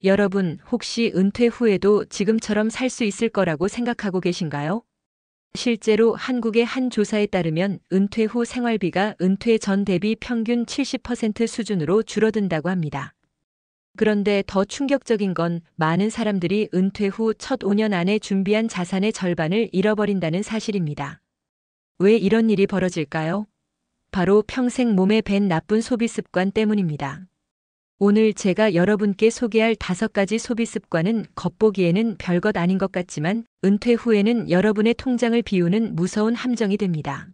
여러분, 혹시 은퇴 후에도 지금처럼 살 수 있을 거라고 생각하고 계신가요? 실제로 한국의 한 조사에 따르면 은퇴 후 생활비가 은퇴 전 대비 평균 70% 수준으로 줄어든다고 합니다. 그런데 더 충격적인 건 많은 사람들이 은퇴 후 첫 5년 안에 준비한 자산의 절반을 잃어버린다는 사실입니다. 왜 이런 일이 벌어질까요? 바로 평생 몸에 밴 나쁜 소비 습관 때문입니다. 오늘 제가 여러분께 소개할 5가지 소비 습관은 겉보기에는 별것 아닌 것 같지만 은퇴 후에는 여러분의 통장을 비우는 무서운 함정이 됩니다.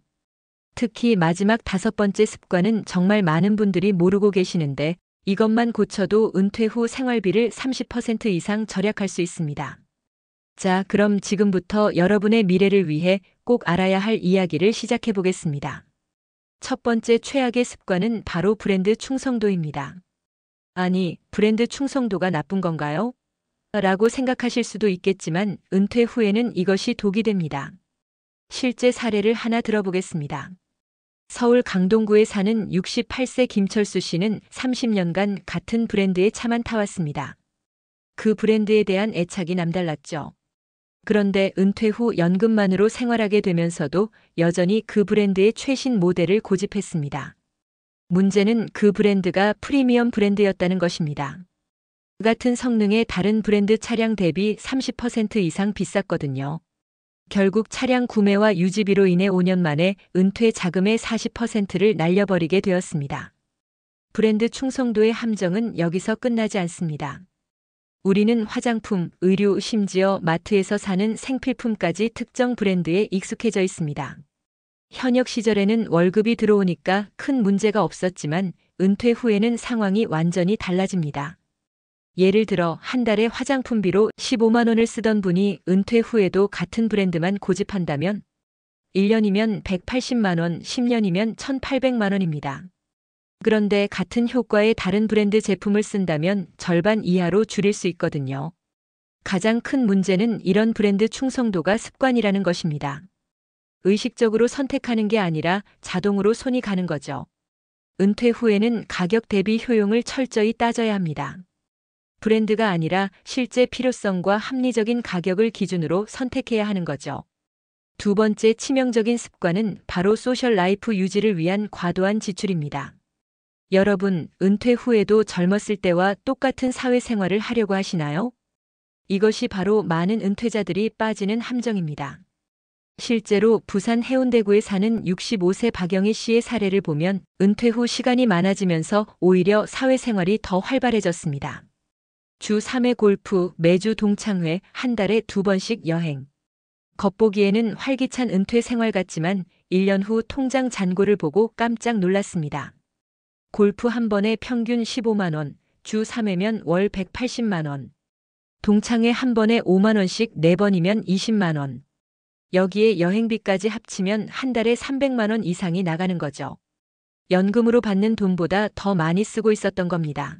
특히 마지막 5번째 습관은 정말 많은 분들이 모르고 계시는데 이것만 고쳐도 은퇴 후 생활비를 30% 이상 절약할 수 있습니다. 자, 그럼 지금부터 여러분의 미래를 위해 꼭 알아야 할 이야기를 시작해 보겠습니다. 첫 번째 최악의 습관은 바로 브랜드 충성도입니다. 아니, 브랜드 충성도가 나쁜 건가요? 라고 생각하실 수도 있겠지만 은퇴 후에는 이것이 독이 됩니다. 실제 사례를 하나 들어보겠습니다. 서울 강동구에 사는 68세 김철수 씨는 30년간 같은 브랜드의 차만 타왔습니다. 그 브랜드에 대한 애착이 남달랐죠. 그런데 은퇴 후 연금만으로 생활하게 되면서도 여전히 그 브랜드의 최신 모델을 고집했습니다. 문제는 그 브랜드가 프리미엄 브랜드였다는 것입니다. 같은 성능의 다른 브랜드 차량 대비 30% 이상 비쌌거든요. 결국 차량 구매와 유지비로 인해 5년 만에 은퇴 자금의 40%를 날려버리게 되었습니다. 브랜드 충성도의 함정은 여기서 끝나지 않습니다. 우리는 화장품, 의류, 심지어 마트에서 사는 생필품까지 특정 브랜드에 익숙해져 있습니다. 현역 시절에는 월급이 들어오니까 큰 문제가 없었지만 은퇴 후에는 상황이 완전히 달라집니다. 예를 들어 한 달에 화장품비로 15만 원을 쓰던 분이 은퇴 후에도 같은 브랜드만 고집한다면 1년이면 180만 원, 10년이면 1,800만 원입니다. 그런데 같은 효과의 다른 브랜드 제품을 쓴다면 절반 이하로 줄일 수 있거든요. 가장 큰 문제는 이런 브랜드 충성도가 습관이라는 것입니다. 의식적으로 선택하는 게 아니라 자동으로 손이 가는 거죠. 은퇴 후에는 가격 대비 효용을 철저히 따져야 합니다. 브랜드가 아니라 실제 필요성과 합리적인 가격을 기준으로 선택해야 하는 거죠. 두 번째 치명적인 습관은 바로 소셜 라이프 유지를 위한 과도한 지출입니다. 여러분, 은퇴 후에도 젊었을 때와 똑같은 사회생활을 하려고 하시나요? 이것이 바로 많은 은퇴자들이 빠지는 함정입니다. 실제로 부산 해운대구에 사는 65세 박영희 씨의 사례를 보면 은퇴 후 시간이 많아지면서 오히려 사회생활이 더 활발해졌습니다. 주 3회 골프, 매주 동창회, 한 달에 2번씩 여행. 겉보기에는 활기찬 은퇴 생활 같지만 1년 후 통장 잔고를 보고 깜짝 놀랐습니다. 골프 한 번에 평균 15만 원, 주 3회면 월 180만 원. 동창회 한 번에 5만 원씩 4번이면 20만 원. 여기에 여행비까지 합치면 한 달에 300만 원 이상이 나가는 거죠. 연금으로 받는 돈보다 더 많이 쓰고 있었던 겁니다.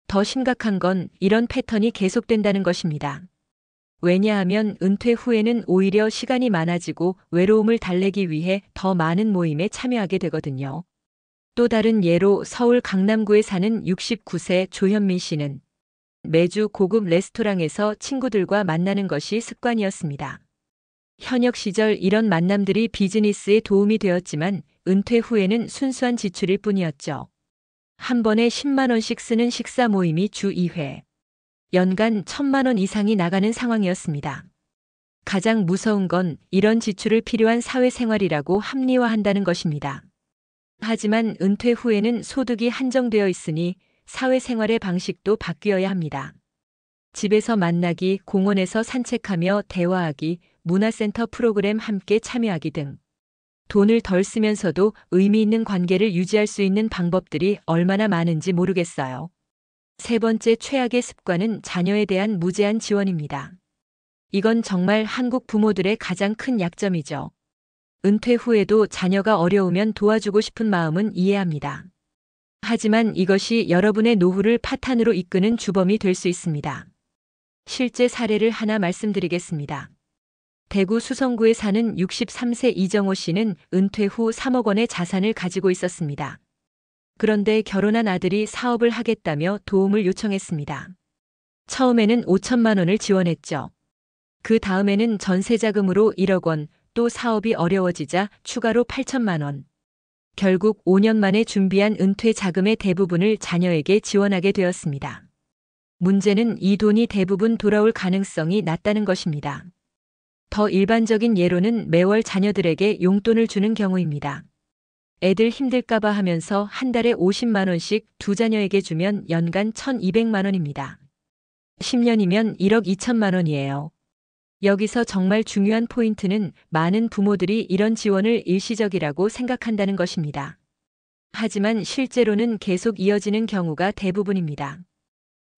더 심각한 건 이런 패턴이 계속된다는 것입니다. 왜냐하면 은퇴 후에는 오히려 시간이 많아지고 외로움을 달래기 위해 더 많은 모임에 참여하게 되거든요. 또 다른 예로 서울 강남구에 사는 69세 조현민 씨는 매주 고급 레스토랑에서 친구들과 만나는 것이 습관이었습니다. 현역 시절 이런 만남들이 비즈니스에 도움이 되었지만 은퇴 후에는 순수한 지출일 뿐이었죠. 한 번에 10만 원씩 쓰는 식사 모임이 주 2회. 연간 1,000만 원 이상이 나가는 상황이었습니다. 가장 무서운 건 이런 지출을 필요한 사회생활이라고 합리화한다는 것입니다. 하지만 은퇴 후에는 소득이 한정되어 있으니 사회생활의 방식도 바뀌어야 합니다. 집에서 만나기, 공원에서 산책하며 대화하기, 문화센터 프로그램 함께 참여하기 등 돈을 덜 쓰면서도 의미 있는 관계를 유지할 수 있는 방법들이 얼마나 많은지 모르겠어요. 세 번째 최악의 습관은 자녀에 대한 무제한 지원입니다. 이건 정말 한국 부모들의 가장 큰 약점이죠. 은퇴 후에도 자녀가 어려우면 도와주고 싶은 마음은 이해합니다. 하지만 이것이 여러분의 노후를 파탄으로 이끄는 주범이 될 수 있습니다. 실제 사례를 하나 말씀드리겠습니다. 대구 수성구에 사는 63세 이정호 씨는 은퇴 후 3억 원의 자산을 가지고 있었습니다. 그런데 결혼한 아들이 사업을 하겠다며 도움을 요청했습니다. 처음에는 5천만 원을 지원했죠. 그 다음에는 전세자금으로 1억 원, 또 사업이 어려워지자 추가로 8천만 원. 결국 5년 만에 준비한 은퇴 자금의 대부분을 자녀에게 지원하게 되었습니다. 문제는 이 돈이 대부분 돌아올 가능성이 낮다는 것입니다. 더 일반적인 예로는 매월 자녀들에게 용돈을 주는 경우입니다. 애들 힘들까봐 하면서 한 달에 50만 원씩 두 자녀에게 주면 연간 1,200만 원입니다. 10년이면 1억 2천만 원이에요. 여기서 정말 중요한 포인트는 많은 부모들이 이런 지원을 일시적이라고 생각한다는 것입니다. 하지만 실제로는 계속 이어지는 경우가 대부분입니다.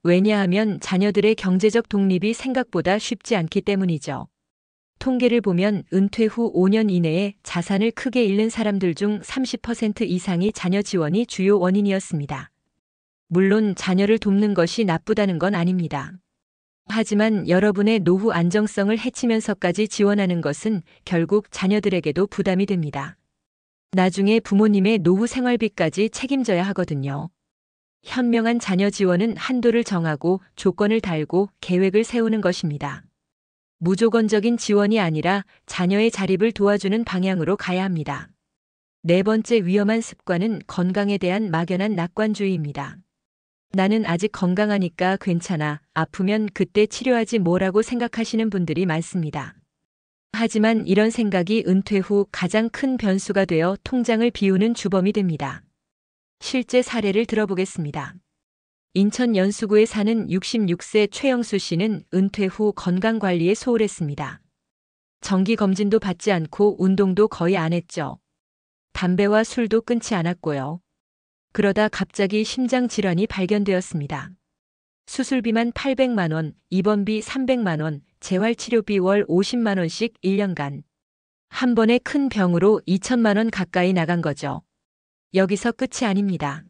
왜냐하면 자녀들의 경제적 독립이 생각보다 쉽지 않기 때문이죠. 통계를 보면 은퇴 후 5년 이내에 자산을 크게 잃는 사람들 중 30% 이상이 자녀 지원이 주요 원인이었습니다. 물론 자녀를 돕는 것이 나쁘다는 건 아닙니다. 하지만 여러분의 노후 안정성을 해치면서까지 지원하는 것은 결국 자녀들에게도 부담이 됩니다. 나중에 부모님의 노후 생활비까지 책임져야 하거든요. 현명한 자녀 지원은 한도를 정하고 조건을 달고 계획을 세우는 것입니다. 무조건적인 지원이 아니라 자녀의 자립을 도와주는 방향으로 가야 합니다. 네 번째 위험한 습관은 건강에 대한 막연한 낙관주의입니다. 나는 아직 건강하니까 괜찮아. 아프면 그때 치료하지 뭐라고 생각하시는 분들이 많습니다. 하지만 이런 생각이 은퇴 후 가장 큰 변수가 되어 통장을 비우는 주범이 됩니다. 실제 사례를 들어보겠습니다. 인천 연수구에 사는 66세 최영수 씨는 은퇴 후 건강관리에 소홀했습니다. 정기검진도 받지 않고 운동도 거의 안 했죠. 담배와 술도 끊지 않았고요. 그러다 갑자기 심장질환이 발견되었습니다. 수술비만 800만 원, 입원비 300만 원, 재활치료비 월 50만 원씩 1년간. 한 번에 큰 병으로 2천만 원 가까이 나간 거죠. 여기서 끝이 아닙니다.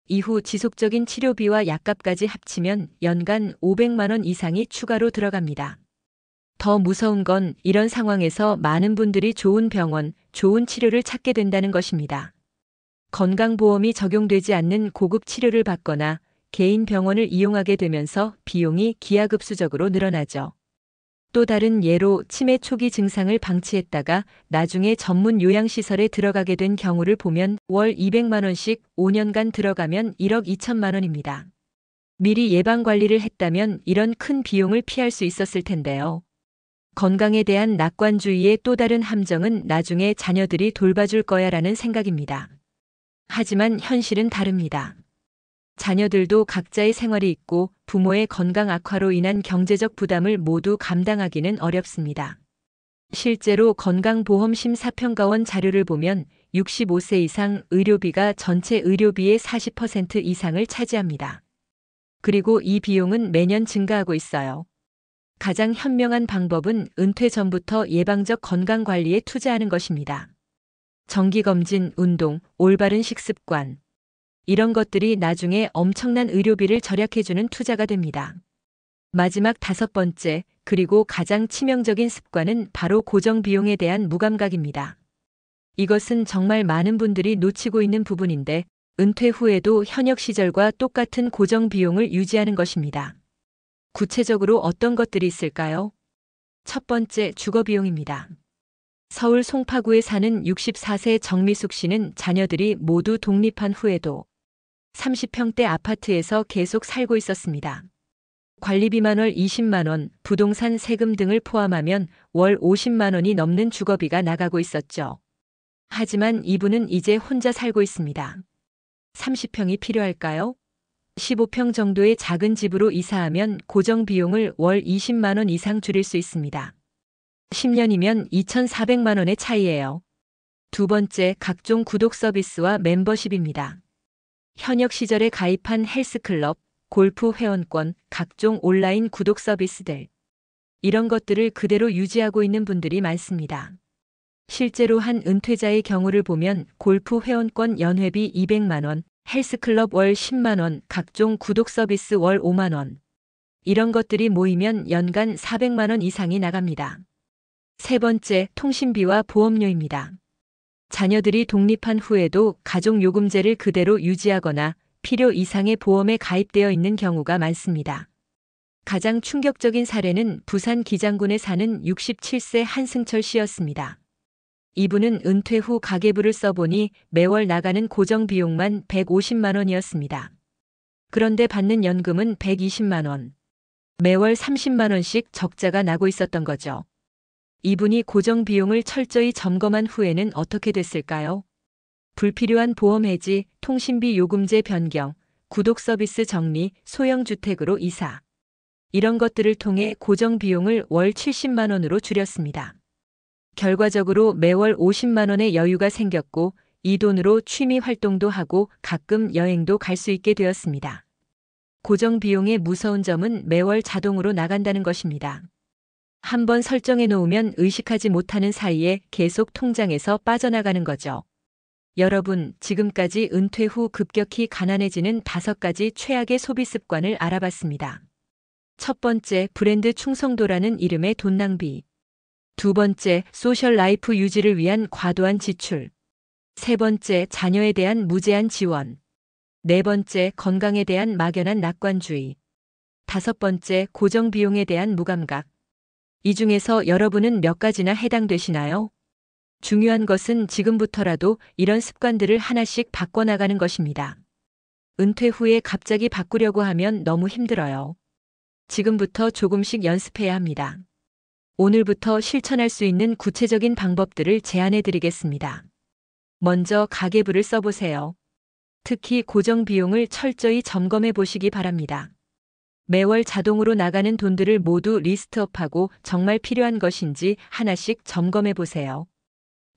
이후 지속적인 치료비와 약값까지 합치면 연간 500만 원 이상이 추가로 들어갑니다. 더 무서운 건 이런 상황에서 많은 분들이 좋은 병원, 좋은 치료를 찾게 된다는 것입니다. 건강보험이 적용되지 않는 고급 치료를 받거나 개인 병원을 이용하게 되면서 비용이 기하급수적으로 늘어나죠. 또 다른 예로 치매 초기 증상을 방치했다가 나중에 전문 요양시설에 들어가게 된 경우를 보면 월 200만 원씩 5년간 들어가면 1억 2천만 원입니다. 미리 예방관리를 했다면 이런 큰 비용을 피할 수 있었을 텐데요. 건강에 대한 낙관주의의 또 다른 함정은 나중에 자녀들이 돌봐줄 거야라는 생각입니다. 하지만 현실은 다릅니다. 자녀들도 각자의 생활이 있고 부모의 건강 악화로 인한 경제적 부담을 모두 감당하기는 어렵습니다. 실제로 건강보험심사평가원 자료를 보면 65세 이상 의료비가 전체 의료비의 40% 이상을 차지합니다. 그리고 이 비용은 매년 증가하고 있어요. 가장 현명한 방법은 은퇴 전부터 예방적 건강관리에 투자하는 것입니다. 정기검진, 운동, 올바른 식습관. 이런 것들이 나중에 엄청난 의료비를 절약해주는 투자가 됩니다. 마지막 다섯 번째, 그리고 가장 치명적인 습관은 바로 고정비용에 대한 무감각입니다. 이것은 정말 많은 분들이 놓치고 있는 부분인데 은퇴 후에도 현역 시절과 똑같은 고정비용을 유지하는 것입니다. 구체적으로 어떤 것들이 있을까요? 첫 번째, 주거비용입니다. 서울 송파구에 사는 64세 정미숙 씨는 자녀들이 모두 독립한 후에도 30평대 아파트에서 계속 살고 있었습니다. 관리비만 월 20만 원, 부동산 세금 등을 포함하면 월 50만 원이 넘는 주거비가 나가고 있었죠. 하지만 이분은 이제 혼자 살고 있습니다. 30평이 필요할까요? 15평 정도의 작은 집으로 이사하면 고정 비용을 월 20만 원 이상 줄일 수 있습니다. 10년이면 2,400만 원의 차이예요. 두 번째, 각종 구독 서비스와 멤버십입니다. 현역 시절에 가입한 헬스클럽, 골프 회원권, 각종 온라인 구독 서비스들. 이런 것들을 그대로 유지하고 있는 분들이 많습니다. 실제로 한 은퇴자의 경우를 보면 골프 회원권 연회비 200만 원, 헬스클럽 월 10만 원, 각종 구독 서비스 월 5만 원. 이런 것들이 모이면 연간 400만 원 이상이 나갑니다. 세 번째, 통신비와 보험료입니다. 자녀들이 독립한 후에도 가족요금제를 그대로 유지하거나 필요 이상의 보험에 가입되어 있는 경우가 많습니다. 가장 충격적인 사례는 부산 기장군에 사는 67세 한승철 씨였습니다. 이분은 은퇴 후 가계부를 써보니 매월 나가는 고정 비용만 150만 원이었습니다. 그런데 받는 연금은 120만 원. 매월 30만 원씩 적자가 나고 있었던 거죠. 이분이 고정 비용을 철저히 점검한 후에는 어떻게 됐을까요? 불필요한 보험 해지, 통신비 요금제 변경, 구독 서비스 정리, 소형 주택으로 이사. 이런 것들을 통해 고정 비용을 월 70만 원으로 줄였습니다. 결과적으로 매월 50만 원의 여유가 생겼고 이 돈으로 취미 활동도 하고 가끔 여행도 갈 수 있게 되었습니다. 고정 비용의 무서운 점은 매월 자동으로 나간다는 것입니다. 한번 설정해 놓으면 의식하지 못하는 사이에 계속 통장에서 빠져나가는 거죠. 여러분, 지금까지 은퇴 후 급격히 가난해지는 5가지 최악의 소비 습관을 알아봤습니다. 첫 번째, 브랜드 충성도라는 이름의 돈 낭비. 두 번째, 소셜 라이프 유지를 위한 과도한 지출. 세 번째, 자녀에 대한 무제한 지원. 네 번째, 건강에 대한 막연한 낙관주의. 다섯 번째, 고정 비용에 대한 무감각. 이 중에서 여러분은 몇 가지나 해당되시나요? 중요한 것은 지금부터라도 이런 습관들을 하나씩 바꿔나가는 것입니다. 은퇴 후에 갑자기 바꾸려고 하면 너무 힘들어요. 지금부터 조금씩 연습해야 합니다. 오늘부터 실천할 수 있는 구체적인 방법들을 제안해 드리겠습니다. 먼저 가계부를 써보세요. 특히 고정 비용을 철저히 점검해 보시기 바랍니다. 매월 자동으로 나가는 돈들을 모두 리스트업하고 정말 필요한 것인지 하나씩 점검해 보세요.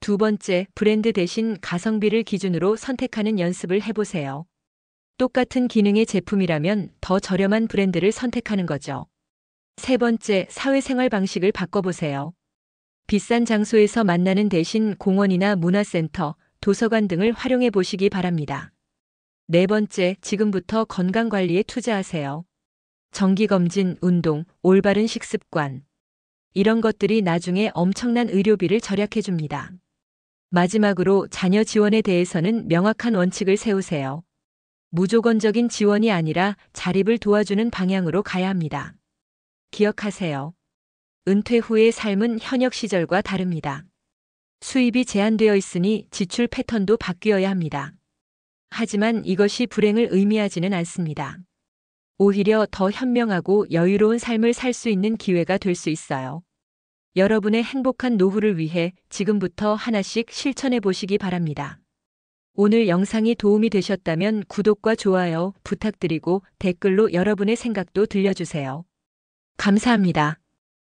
두 번째, 브랜드 대신 가성비를 기준으로 선택하는 연습을 해보세요. 똑같은 기능의 제품이라면 더 저렴한 브랜드를 선택하는 거죠. 세 번째, 사회생활 방식을 바꿔보세요. 비싼 장소에서 만나는 대신 공원이나 문화센터, 도서관 등을 활용해 보시기 바랍니다. 네 번째, 지금부터 건강관리에 투자하세요. 정기검진, 운동, 올바른 식습관. 이런 것들이 나중에 엄청난 의료비를 절약해 줍니다. 마지막으로 자녀 지원에 대해서는 명확한 원칙을 세우세요. 무조건적인 지원이 아니라 자립을 도와주는 방향으로 가야 합니다. 기억하세요. 은퇴 후의 삶은 현역 시절과 다릅니다. 수입이 제한되어 있으니 지출 패턴도 바뀌어야 합니다. 하지만 이것이 불행을 의미하지는 않습니다. 오히려 더 현명하고 여유로운 삶을 살 수 있는 기회가 될 수 있어요. 여러분의 행복한 노후를 위해 지금부터 하나씩 실천해 보시기 바랍니다. 오늘 영상이 도움이 되셨다면 구독과 좋아요 부탁드리고 댓글로 여러분의 생각도 들려주세요. 감사합니다.